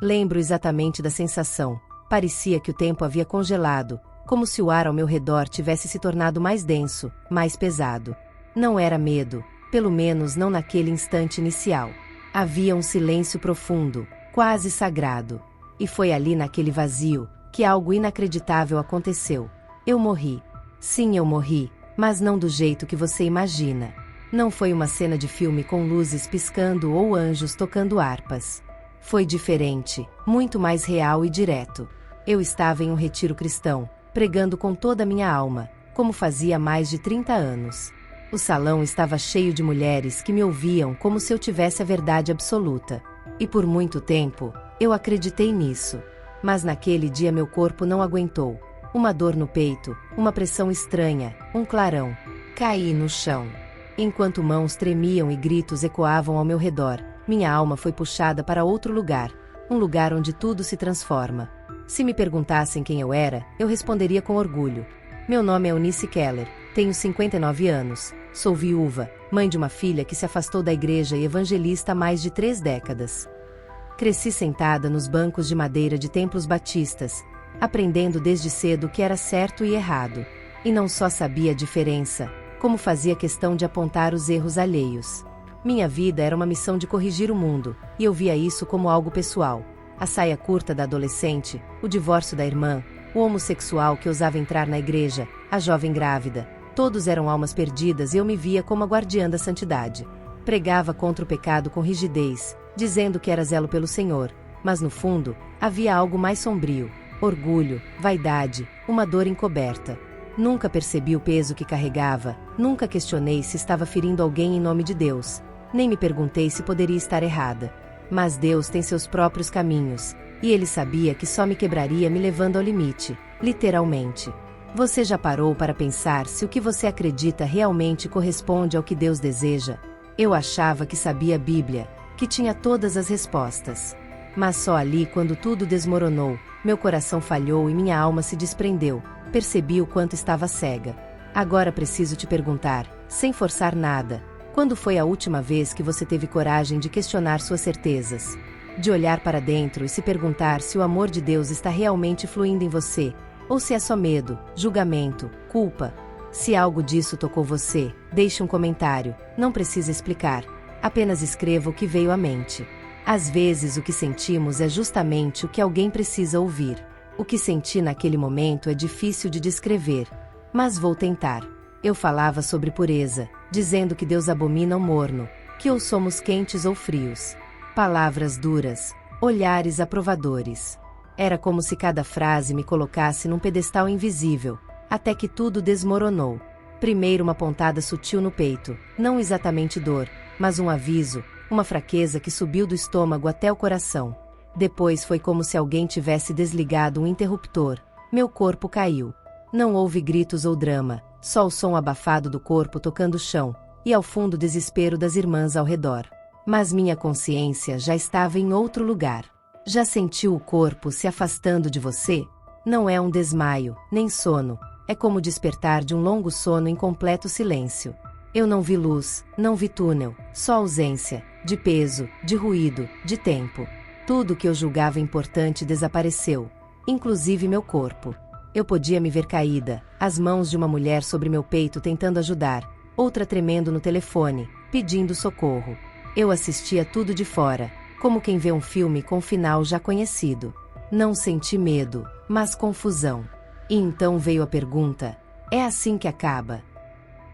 Lembro exatamente da sensação. Parecia que o tempo havia congelado, como se o ar ao meu redor tivesse se tornado mais denso, mais pesado. Não era medo, pelo menos não naquele instante inicial. Havia um silêncio profundo, quase sagrado. E foi ali naquele vazio, que algo inacreditável aconteceu. Eu morri. Sim, eu morri, mas não do jeito que você imagina. Não foi uma cena de filme com luzes piscando ou anjos tocando harpas. Foi diferente, muito mais real e direto. Eu estava em um retiro cristão, pregando com toda a minha alma, como fazia há mais de 30 anos. O salão estava cheio de mulheres que me ouviam como se eu tivesse a verdade absoluta. E por muito tempo, eu acreditei nisso. Mas naquele dia meu corpo não aguentou. Uma dor no peito, uma pressão estranha, um clarão. Caí no chão. Enquanto mãos tremiam e gritos ecoavam ao meu redor, minha alma foi puxada para outro lugar, um lugar onde tudo se transforma. Se me perguntassem quem eu era, eu responderia com orgulho. Meu nome é Eunice Keller, tenho 59 anos, sou viúva, mãe de uma filha que se afastou da igreja e evangelista há mais de 3 décadas. Cresci sentada nos bancos de madeira de templos batistas, aprendendo desde cedo o que era certo e errado. E não só sabia a diferença, como fazia questão de apontar os erros alheios. Minha vida era uma missão de corrigir o mundo, e eu via isso como algo pessoal. A saia curta da adolescente, o divórcio da irmã, o homossexual que ousava entrar na igreja, a jovem grávida, todos eram almas perdidas e eu me via como a guardiã da santidade. Pregava contra o pecado com rigidez, dizendo que era zelo pelo Senhor, mas no fundo, havia algo mais sombrio, orgulho, vaidade, uma dor encoberta. Nunca percebi o peso que carregava, nunca questionei se estava ferindo alguém em nome de Deus, nem me perguntei se poderia estar errada. Mas Deus tem seus próprios caminhos, e Ele sabia que só me quebraria me levando ao limite, literalmente. Você já parou para pensar se o que você acredita realmente corresponde ao que Deus deseja? Eu achava que sabia a Bíblia, que tinha todas as respostas. Mas só ali, quando tudo desmoronou, meu coração falhou e minha alma se desprendeu, percebi o quanto estava cega. Agora preciso te perguntar, sem forçar nada, quando foi a última vez que você teve coragem de questionar suas certezas? De olhar para dentro e se perguntar se o amor de Deus está realmente fluindo em você, ou se é só medo, julgamento, culpa? Se algo disso tocou você, deixe um comentário, não precisa explicar, apenas escreva o que veio à mente. Às vezes o que sentimos é justamente o que alguém precisa ouvir. O que senti naquele momento é difícil de descrever, mas vou tentar. Eu falava sobre pureza, dizendo que Deus abomina o morno, que ou somos quentes ou frios. Palavras duras, olhares aprovadores. Era como se cada frase me colocasse num pedestal invisível, até que tudo desmoronou. Primeiro uma pontada sutil no peito, não exatamente dor, mas um aviso, uma fraqueza que subiu do estômago até o coração. Depois foi como se alguém tivesse desligado um interruptor. Meu corpo caiu. Não houve gritos ou drama, só o som abafado do corpo tocando o chão, e ao fundo o desespero das irmãs ao redor. Mas minha consciência já estava em outro lugar. Já sentiu o corpo se afastando de você? Não é um desmaio, nem sono, é como despertar de um longo sono em completo silêncio. Eu não vi luz, não vi túnel, só ausência, de peso, de ruído, de tempo. Tudo que eu julgava importante desapareceu, inclusive meu corpo. Eu podia me ver caída, as mãos de uma mulher sobre meu peito tentando ajudar, outra tremendo no telefone, pedindo socorro. Eu assistia tudo de fora, como quem vê um filme com final já conhecido. Não senti medo, mas confusão. E então veio a pergunta: é assim que acaba?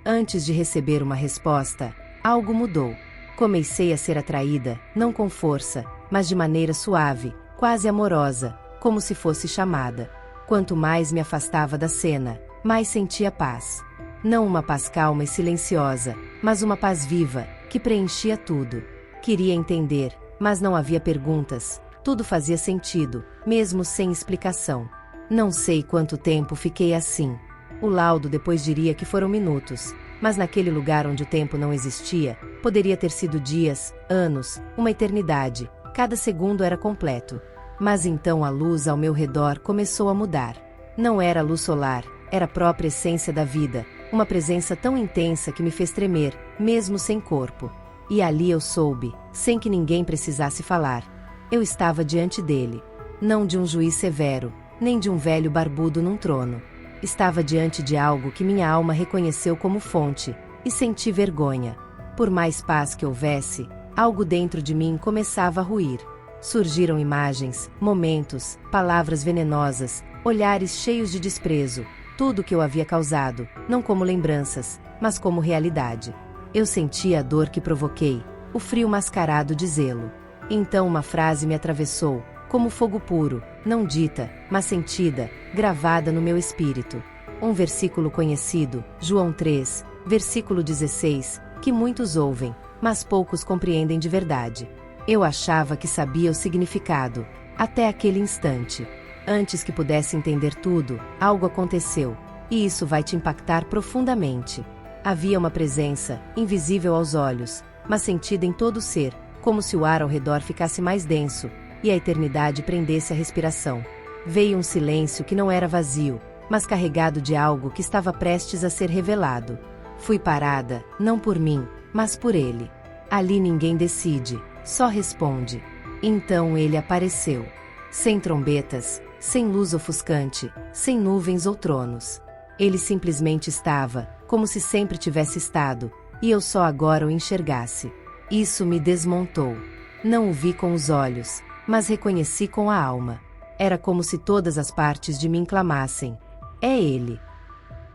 Antes de receber uma resposta, algo mudou. Comecei a ser atraída, não com força, mas de maneira suave, quase amorosa, como se fosse chamada. Quanto mais me afastava da cena, mais sentia paz. Não uma paz calma e silenciosa, mas uma paz viva, que preenchia tudo. Queria entender, mas não havia perguntas, tudo fazia sentido, mesmo sem explicação. Não sei quanto tempo fiquei assim. O laudo depois diria que foram minutos, mas naquele lugar onde o tempo não existia, poderia ter sido dias, anos, uma eternidade, cada segundo era completo. Mas então a luz ao meu redor começou a mudar. Não era a luz solar, era a própria essência da vida, uma presença tão intensa que me fez tremer, mesmo sem corpo. E ali eu soube, sem que ninguém precisasse falar. Eu estava diante dele. Não de um juiz severo, nem de um velho barbudo num trono. Estava diante de algo que minha alma reconheceu como fonte, e senti vergonha. Por mais paz que houvesse, algo dentro de mim começava a ruir. Surgiram imagens, momentos, palavras venenosas, olhares cheios de desprezo, tudo que eu havia causado, não como lembranças, mas como realidade. Eu sentia a dor que provoquei, o frio mascarado de zelo. Então uma frase me atravessou, como fogo puro, não dita, mas sentida, gravada no meu espírito. Um versículo conhecido, João 3, versículo 16, que muitos ouvem, mas poucos compreendem de verdade. Eu achava que sabia o significado, até aquele instante. Antes que pudesse entender tudo, algo aconteceu, e isso vai te impactar profundamente. Havia uma presença, invisível aos olhos, mas sentida em todo o ser, como se o ar ao redor ficasse mais denso, e a eternidade prendesse a respiração. Veio um silêncio que não era vazio, mas carregado de algo que estava prestes a ser revelado. Fui parada, não por mim, mas por ele. Ali ninguém decide, só responde. Então ele apareceu. Sem trombetas, sem luz ofuscante, sem nuvens ou tronos. Ele simplesmente estava, como se sempre tivesse estado, e eu só agora o enxergasse. Isso me desmontou. Não o vi com os olhos, mas reconheci com a alma. Era como se todas as partes de mim clamassem: é ele.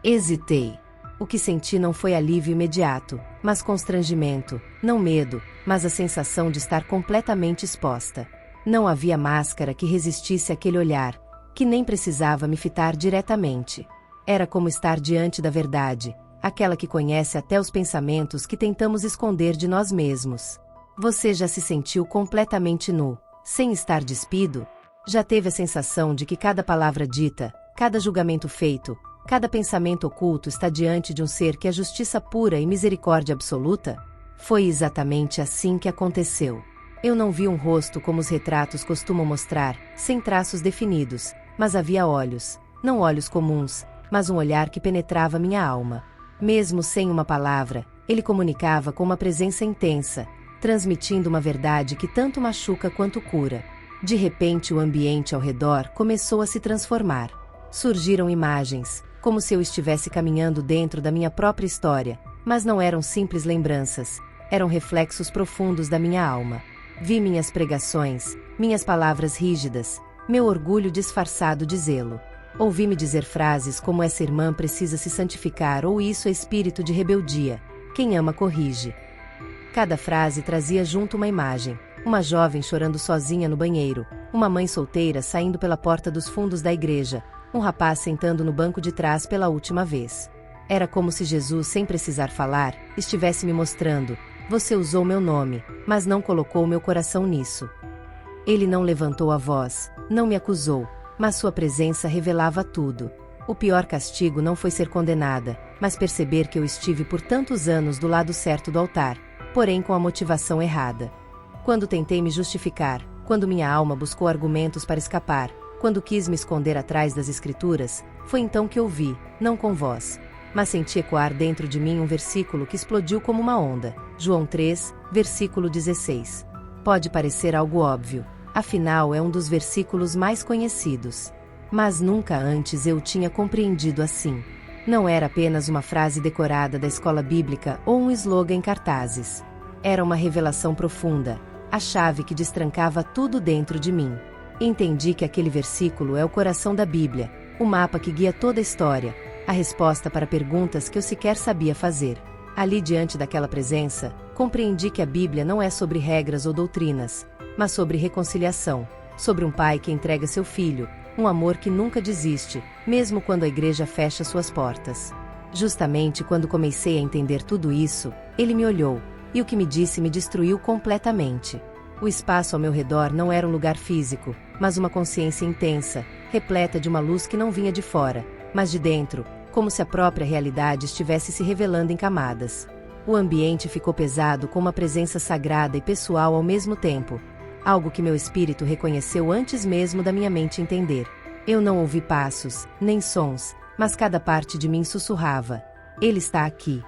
Hesitei. O que senti não foi alívio imediato, mas constrangimento, não medo, mas a sensação de estar completamente exposta. Não havia máscara que resistisse àquele olhar, que nem precisava me fitar diretamente. Era como estar diante da verdade, aquela que conhece até os pensamentos que tentamos esconder de nós mesmos. Você já se sentiu completamente nu, sem estar despido? Já teve a sensação de que cada palavra dita, cada julgamento feito, cada pensamento oculto está diante de um ser que é justiça pura e misericórdia absoluta? Foi exatamente assim que aconteceu. Eu não vi um rosto como os retratos costumam mostrar, sem traços definidos, mas havia olhos, não olhos comuns, mas um olhar que penetrava minha alma. Mesmo sem uma palavra, ele comunicava com uma presença intensa, transmitindo uma verdade que tanto machuca quanto cura. De repente o ambiente ao redor começou a se transformar. Surgiram imagens, como se eu estivesse caminhando dentro da minha própria história, mas não eram simples lembranças, eram reflexos profundos da minha alma. Vi minhas pregações, minhas palavras rígidas, meu orgulho disfarçado de zelo. Ouvi-me dizer frases como essa irmã precisa se santificar ou isso é espírito de rebeldia. Quem ama corrige. Cada frase trazia junto uma imagem. Uma jovem chorando sozinha no banheiro, uma mãe solteira saindo pela porta dos fundos da igreja, um rapaz sentando no banco de trás pela última vez. Era como se Jesus, sem precisar falar, estivesse me mostrando: você usou meu nome, mas não colocou meu coração nisso. Ele não levantou a voz, não me acusou, mas sua presença revelava tudo. O pior castigo não foi ser condenada, mas perceber que eu estive por tantos anos do lado certo do altar, porém com a motivação errada. Quando tentei me justificar, quando minha alma buscou argumentos para escapar, quando quis me esconder atrás das escrituras, foi então que ouvi, não com voz, mas senti ecoar dentro de mim um versículo que explodiu como uma onda. João 3, versículo 16. Pode parecer algo óbvio, afinal é um dos versículos mais conhecidos. Mas nunca antes eu o tinha compreendido assim. Não era apenas uma frase decorada da escola bíblica ou um slogan em cartazes. Era uma revelação profunda, a chave que destrancava tudo dentro de mim. Entendi que aquele versículo é o coração da Bíblia, o mapa que guia toda a história, a resposta para perguntas que eu sequer sabia fazer. Ali diante daquela presença, compreendi que a Bíblia não é sobre regras ou doutrinas, mas sobre reconciliação, sobre um pai que entrega seu filho, um amor que nunca desiste, mesmo quando a igreja fecha suas portas. Justamente quando comecei a entender tudo isso, ele me olhou, e o que me disse me destruiu completamente. O espaço ao meu redor não era um lugar físico, mas uma consciência intensa, repleta de uma luz que não vinha de fora, mas de dentro, como se a própria realidade estivesse se revelando em camadas. O ambiente ficou pesado com uma presença sagrada e pessoal ao mesmo tempo, algo que meu espírito reconheceu antes mesmo da minha mente entender. Eu não ouvi passos, nem sons, mas cada parte de mim sussurrava: Ele está aqui.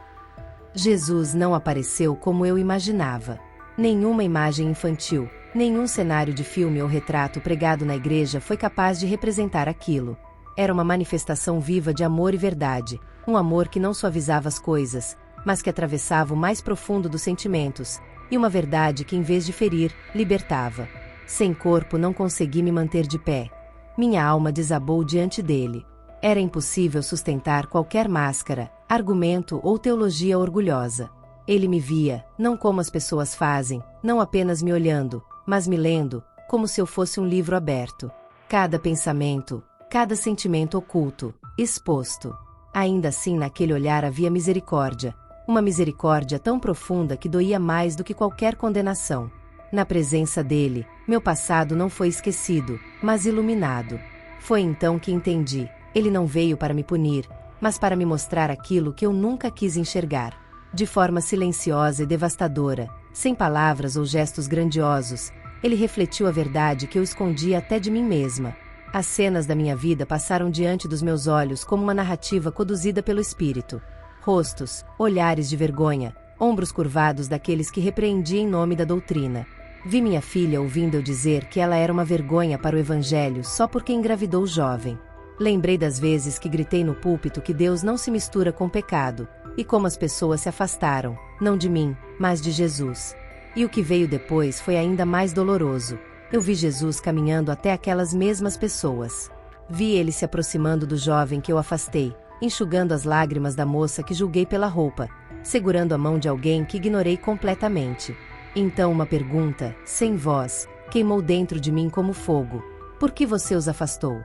Jesus não apareceu como eu imaginava. Nenhuma imagem infantil, Nenhum cenário de filme ou retrato pregado na igreja foi capaz de representar aquilo. Era uma manifestação viva de amor e verdade, um amor que não suavizava as coisas, mas que atravessava o mais profundo dos sentimentos, e uma verdade que, em vez de ferir, libertava. Sem corpo não consegui me manter de pé. Minha alma desabou diante dele. Era impossível sustentar qualquer máscara, argumento ou teologia orgulhosa. Ele me via, não como as pessoas fazem, não apenas me olhando, mas me lendo, como se eu fosse um livro aberto. Cada pensamento, cada sentimento oculto, exposto. Ainda assim, naquele olhar havia misericórdia, uma misericórdia tão profunda que doía mais do que qualquer condenação. Na presença dele, meu passado não foi esquecido, mas iluminado. Foi então que entendi, ele não veio para me punir, mas para me mostrar aquilo que eu nunca quis enxergar. De forma silenciosa e devastadora, sem palavras ou gestos grandiosos, ele refletiu a verdade que eu escondia até de mim mesma. As cenas da minha vida passaram diante dos meus olhos como uma narrativa conduzida pelo Espírito. Rostos, olhares de vergonha, ombros curvados daqueles que repreendi em nome da doutrina. Vi minha filha ouvindo eu dizer que ela era uma vergonha para o Evangelho só porque engravidou jovem. Lembrei das vezes que gritei no púlpito que Deus não se mistura com pecado, e como as pessoas se afastaram, não de mim, mas de Jesus. E o que veio depois foi ainda mais doloroso. Eu vi Jesus caminhando até aquelas mesmas pessoas. Vi ele se aproximando do jovem que eu afastei, enxugando as lágrimas da moça que julguei pela roupa, segurando a mão de alguém que ignorei completamente. Então uma pergunta, sem voz, queimou dentro de mim como fogo. Por que você os afastou?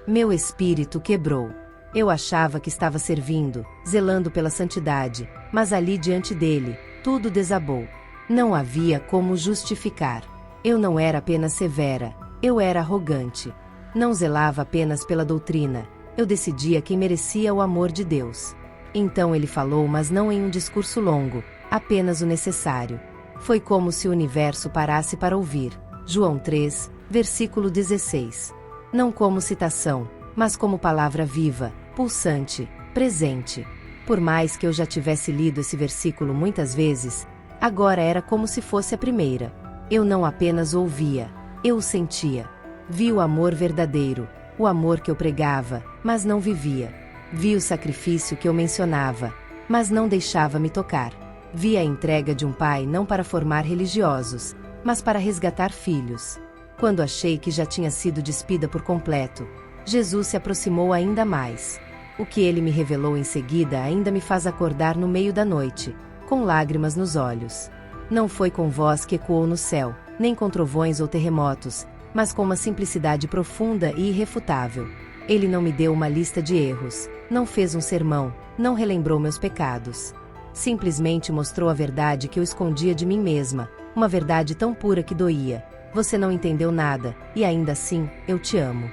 Meu espírito quebrou. Eu achava que estava servindo, zelando pela santidade, mas ali diante dele, tudo desabou. Não havia como justificar. Eu não era apenas severa, eu era arrogante. Não zelava apenas pela doutrina, eu decidia quem merecia o amor de Deus. Então ele falou, mas não em um discurso longo, apenas o necessário. Foi como se o universo parasse para ouvir. João 3, versículo 16. Não como citação, mas como palavra viva, pulsante, presente. Por mais que eu já tivesse lido esse versículo muitas vezes, agora era como se fosse a primeira. Eu não apenas ouvia, eu o sentia. Vi o amor verdadeiro, o amor que eu pregava, mas não vivia. Vi o sacrifício que eu mencionava, mas não deixava me tocar. Vi a entrega de um pai não para formar religiosos, mas para resgatar filhos. Quando achei que já tinha sido despida por completo, Jesus se aproximou ainda mais. O que ele me revelou em seguida ainda me faz acordar no meio da noite, com lágrimas nos olhos. Não foi com voz que ecoou no céu, nem com trovões ou terremotos, mas com uma simplicidade profunda e irrefutável. Ele não me deu uma lista de erros, não fez um sermão, não relembrou meus pecados. Simplesmente mostrou a verdade que eu escondia de mim mesma, uma verdade tão pura que doía. Você não entendeu nada, e ainda assim, eu te amo.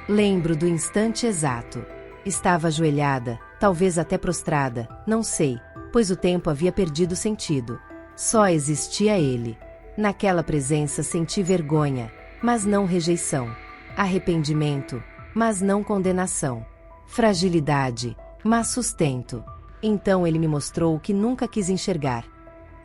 Lembro do instante exato. Estava ajoelhada, talvez até prostrada, não sei, pois o tempo havia perdido sentido. Só existia ele. Naquela presença senti vergonha, mas não rejeição. Arrependimento, mas não condenação. Fragilidade, mas sustento. Então ele me mostrou o que nunca quis enxergar.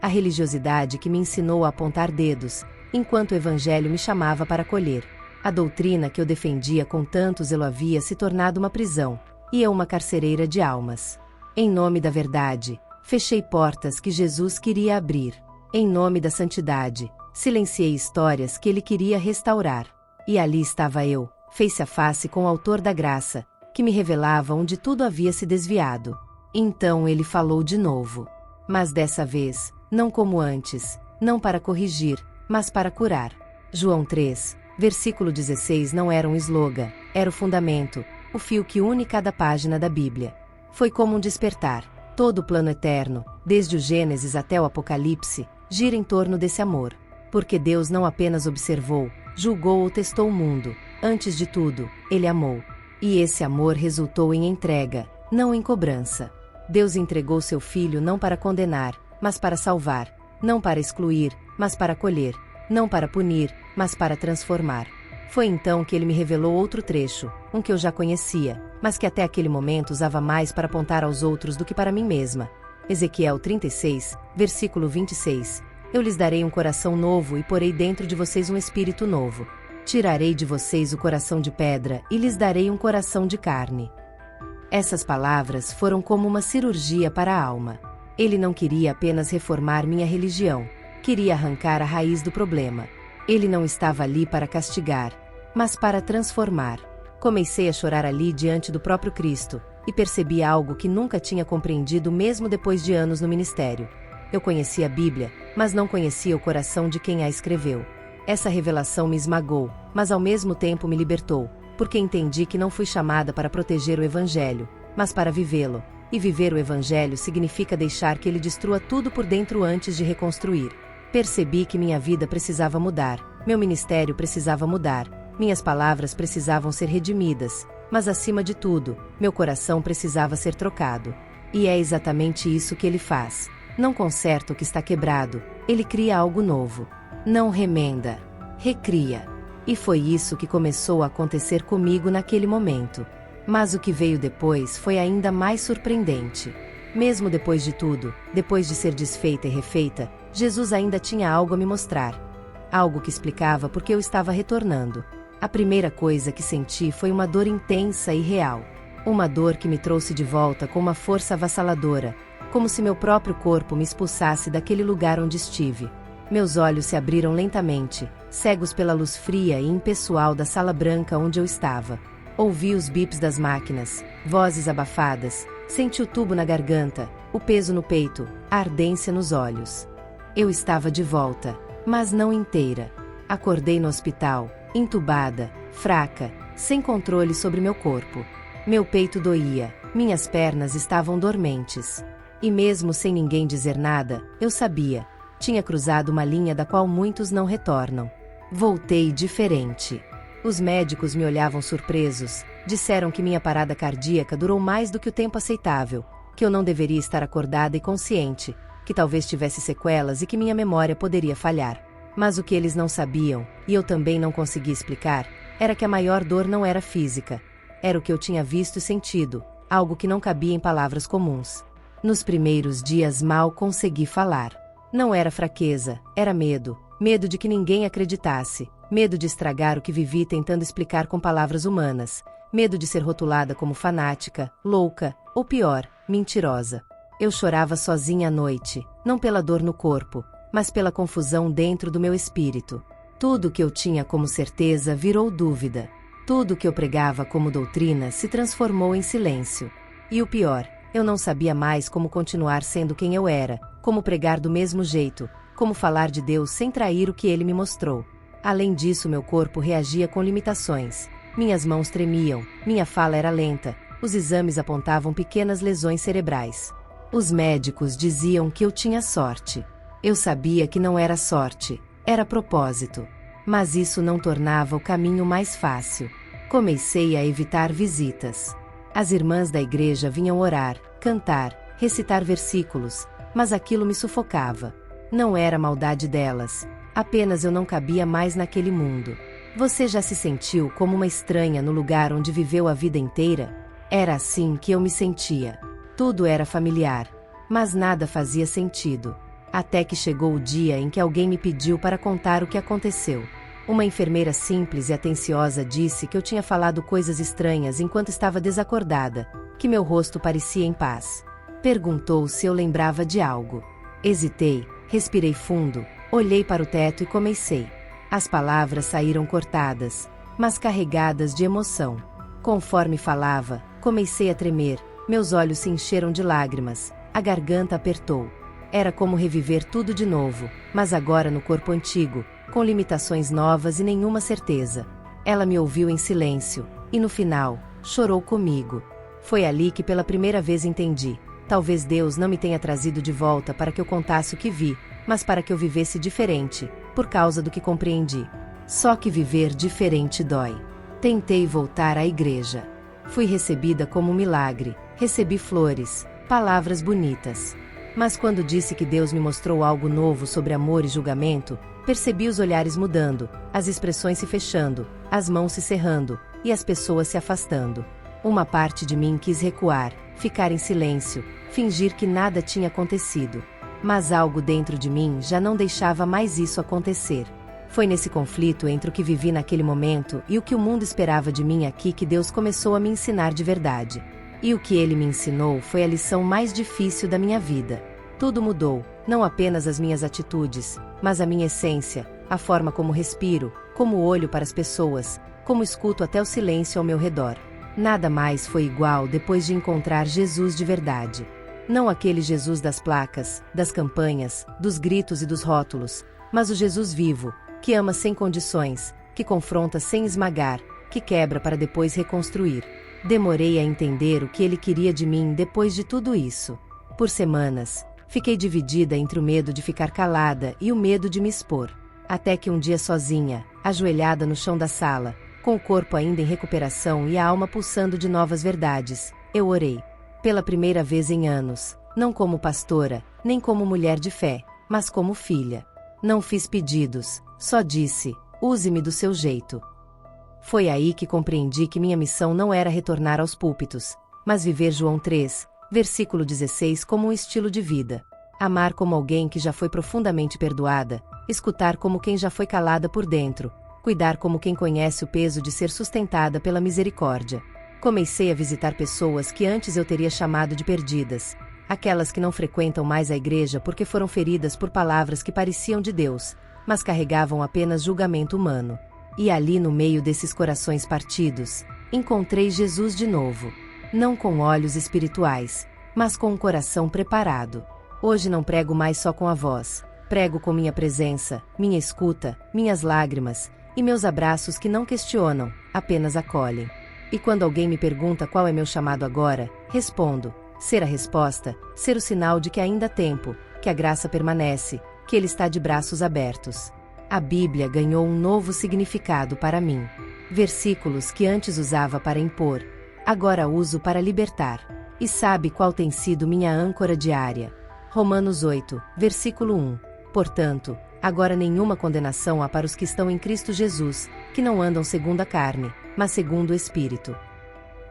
A religiosidade que me ensinou a apontar dedos, enquanto o evangelho me chamava para acolher. A doutrina que eu defendia com tanto zelo havia se tornado uma prisão, e eu uma carcereira de almas. Em nome da verdade, fechei portas que Jesus queria abrir. Em nome da santidade, silenciei histórias que ele queria restaurar. E ali estava eu, face a face com o autor da graça, que me revelava onde tudo havia se desviado. Então ele falou de novo. Mas dessa vez, não como antes, não para corrigir, mas para curar. João 3, versículo 16 não era um slogan, era o fundamento, o fio que une cada página da Bíblia. Foi como um despertar. Todo o plano eterno, desde o Gênesis até o Apocalipse, gira em torno desse amor. Porque Deus não apenas observou, julgou ou testou o mundo, antes de tudo, ele amou. E esse amor resultou em entrega, não em cobrança. Deus entregou seu Filho não para condenar, mas para salvar, não para excluir, mas para acolher, não para punir, mas para transformar. Foi então que ele me revelou outro trecho, um que eu já conhecia, mas que até aquele momento usava mais para apontar aos outros do que para mim mesma. Ezequiel 36, versículo 26. Eu lhes darei um coração novo e porei dentro de vocês um espírito novo. Tirarei de vocês o coração de pedra e lhes darei um coração de carne. Essas palavras foram como uma cirurgia para a alma. Ele não queria apenas reformar minha religião, queria arrancar a raiz do problema. Ele não estava ali para castigar, mas para transformar. Comecei a chorar ali diante do próprio Cristo, e percebi algo que nunca tinha compreendido mesmo depois de anos no ministério. Eu conhecia a Bíblia, mas não conhecia o coração de quem a escreveu. Essa revelação me esmagou, mas ao mesmo tempo me libertou, porque entendi que não fui chamada para proteger o Evangelho, mas para vivê-lo. E viver o Evangelho significa deixar que ele destrua tudo por dentro antes de reconstruir. Percebi que minha vida precisava mudar, meu ministério precisava mudar, minhas palavras precisavam ser redimidas, mas acima de tudo, meu coração precisava ser trocado. E é exatamente isso que ele faz. Não conserta o que está quebrado, ele cria algo novo. Não remenda, recria. E foi isso que começou a acontecer comigo naquele momento. Mas o que veio depois foi ainda mais surpreendente. Mesmo depois de tudo, depois de ser desfeita e refeita, Jesus ainda tinha algo a me mostrar. Algo que explicava por que eu estava retornando. A primeira coisa que senti foi uma dor intensa e real. Uma dor que me trouxe de volta com uma força avassaladora, como se meu próprio corpo me expulsasse daquele lugar onde estive. Meus olhos se abriram lentamente, cegos pela luz fria e impessoal da sala branca onde eu estava. Ouvi os bips das máquinas, vozes abafadas, senti o tubo na garganta, o peso no peito, a ardência nos olhos. Eu estava de volta, mas não inteira. Acordei no hospital, entubada, fraca, sem controle sobre meu corpo. Meu peito doía, minhas pernas estavam dormentes. E mesmo sem ninguém dizer nada, eu sabia. Tinha cruzado uma linha da qual muitos não retornam. Voltei diferente. Os médicos me olhavam surpresos, disseram que minha parada cardíaca durou mais do que o tempo aceitável, que eu não deveria estar acordada e consciente, que talvez tivesse sequelas e que minha memória poderia falhar. Mas o que eles não sabiam, e eu também não conseguia explicar, era que a maior dor não era física. Era o que eu tinha visto e sentido, algo que não cabia em palavras comuns. Nos primeiros dias mal consegui falar. Não era fraqueza, era medo. Medo de que ninguém acreditasse. Medo de estragar o que vivi tentando explicar com palavras humanas. Medo de ser rotulada como fanática, louca, ou pior, mentirosa. Eu chorava sozinha à noite, não pela dor no corpo, mas pela confusão dentro do meu espírito. Tudo que eu tinha como certeza virou dúvida. Tudo que eu pregava como doutrina se transformou em silêncio. E o pior, eu não sabia mais como continuar sendo quem eu era, como pregar do mesmo jeito, como falar de Deus sem trair o que ele me mostrou. Além disso, meu corpo reagia com limitações. Minhas mãos tremiam, minha fala era lenta, os exames apontavam pequenas lesões cerebrais. Os médicos diziam que eu tinha sorte. Eu sabia que não era sorte, era propósito. Mas isso não tornava o caminho mais fácil. Comecei a evitar visitas. As irmãs da igreja vinham orar, cantar, recitar versículos, mas aquilo me sufocava. Não era maldade delas, apenas eu não cabia mais naquele mundo. Você já se sentiu como uma estranha no lugar onde viveu a vida inteira? Era assim que eu me sentia. Tudo era familiar, mas nada fazia sentido. Até que chegou o dia em que alguém me pediu para contar o que aconteceu. Uma enfermeira simples e atenciosa disse que eu tinha falado coisas estranhas enquanto estava desacordada, que meu rosto parecia em paz. Perguntou se eu lembrava de algo. Hesitei, respirei fundo, olhei para o teto e comecei. As palavras saíram cortadas, mas carregadas de emoção. Conforme falava, comecei a tremer, meus olhos se encheram de lágrimas, a garganta apertou. Era como reviver tudo de novo, mas agora no corpo antigo, com limitações novas e nenhuma certeza. Ela me ouviu em silêncio, e no final, chorou comigo. Foi ali que pela primeira vez entendi. Talvez Deus não me tenha trazido de volta para que eu contasse o que vi, mas para que eu vivesse diferente, por causa do que compreendi. Só que viver diferente dói. Tentei voltar à igreja. Fui recebida como um milagre, recebi flores, palavras bonitas. Mas quando disse que Deus me mostrou algo novo sobre amor e julgamento, percebi os olhares mudando, as expressões se fechando, as mãos se cerrando, e as pessoas se afastando. Uma parte de mim quis recuar, ficar em silêncio, fingir que nada tinha acontecido. Mas algo dentro de mim já não deixava mais isso acontecer. Foi nesse conflito entre o que vivi naquele momento e o que o mundo esperava de mim aqui que Deus começou a me ensinar de verdade. E o que Ele me ensinou foi a lição mais difícil da minha vida. Tudo mudou, não apenas as minhas atitudes, mas a minha essência, a forma como respiro, como olho para as pessoas, como escuto até o silêncio ao meu redor. Nada mais foi igual depois de encontrar Jesus de verdade. Não aquele Jesus das placas, das campanhas, dos gritos e dos rótulos, mas o Jesus vivo, que ama sem condições, que confronta sem esmagar, que quebra para depois reconstruir. Demorei a entender o que Ele queria de mim depois de tudo isso. Por semanas, fiquei dividida entre o medo de ficar calada e o medo de me expor. Até que um dia sozinha, ajoelhada no chão da sala, com o corpo ainda em recuperação e a alma pulsando de novas verdades, eu orei. Pela primeira vez em anos, não como pastora, nem como mulher de fé, mas como filha. Não fiz pedidos, só disse: use-me do seu jeito. Foi aí que compreendi que minha missão não era retornar aos púlpitos, mas viver João 3, versículo 16 como um estilo de vida. Amar como alguém que já foi profundamente perdoada, escutar como quem já foi calada por dentro, cuidar como quem conhece o peso de ser sustentada pela misericórdia. Comecei a visitar pessoas que antes eu teria chamado de perdidas, aquelas que não frequentam mais a igreja porque foram feridas por palavras que pareciam de Deus, mas carregavam apenas julgamento humano. E ali no meio desses corações partidos, encontrei Jesus de novo. Não com olhos espirituais, mas com um coração preparado. Hoje não prego mais só com a voz, prego com minha presença, minha escuta, minhas lágrimas, e meus abraços que não questionam, apenas acolhem. E quando alguém me pergunta qual é meu chamado agora, respondo: ser a resposta, ser o sinal de que ainda há tempo, que a graça permanece, que Ele está de braços abertos. A Bíblia ganhou um novo significado para mim. Versículos que antes usava para impor, agora uso para libertar. E sabe qual tem sido minha âncora diária? Romanos 8, versículo 1. Portanto, agora nenhuma condenação há para os que estão em Cristo Jesus, que não andam segundo a carne, mas segundo o Espírito.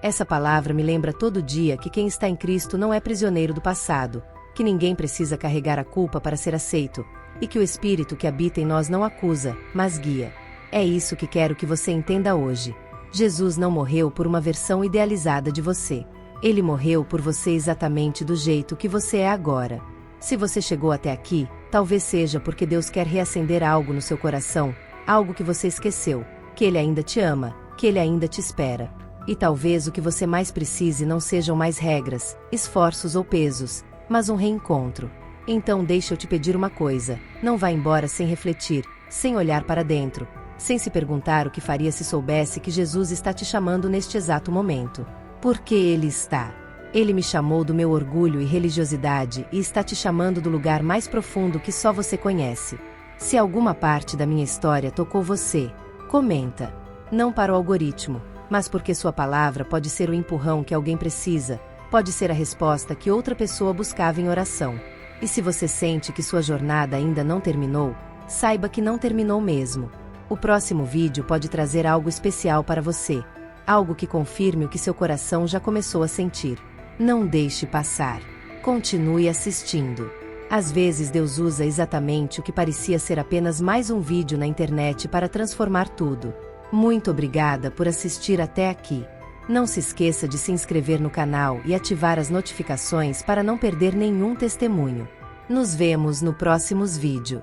Essa palavra me lembra todo dia que quem está em Cristo não é prisioneiro do passado, que ninguém precisa carregar a culpa para ser aceito, e que o Espírito que habita em nós não acusa, mas guia. É isso que quero que você entenda hoje. Jesus não morreu por uma versão idealizada de você. Ele morreu por você exatamente do jeito que você é agora. Se você chegou até aqui, talvez seja porque Deus quer reacender algo no seu coração, algo que você esqueceu, que Ele ainda te ama, que Ele ainda te espera. E talvez o que você mais precise não sejam mais regras, esforços ou pesos, mas um reencontro. Então deixa eu te pedir uma coisa: não vá embora sem refletir, sem olhar para dentro, sem se perguntar o que faria se soubesse que Jesus está te chamando neste exato momento. Porque Ele está. Ele me chamou do meu orgulho e religiosidade e está te chamando do lugar mais profundo que só você conhece. Se alguma parte da minha história tocou você, comenta. Não para o algoritmo, mas porque sua palavra pode ser o empurrão que alguém precisa, pode ser a resposta que outra pessoa buscava em oração. E se você sente que sua jornada ainda não terminou, saiba que não terminou mesmo. O próximo vídeo pode trazer algo especial para você, algo que confirme o que seu coração já começou a sentir. Não deixe passar. Continue assistindo. Às vezes Deus usa exatamente o que parecia ser apenas mais um vídeo na internet para transformar tudo. Muito obrigada por assistir até aqui. Não se esqueça de se inscrever no canal e ativar as notificações para não perder nenhum testemunho. Nos vemos no próximo vídeo.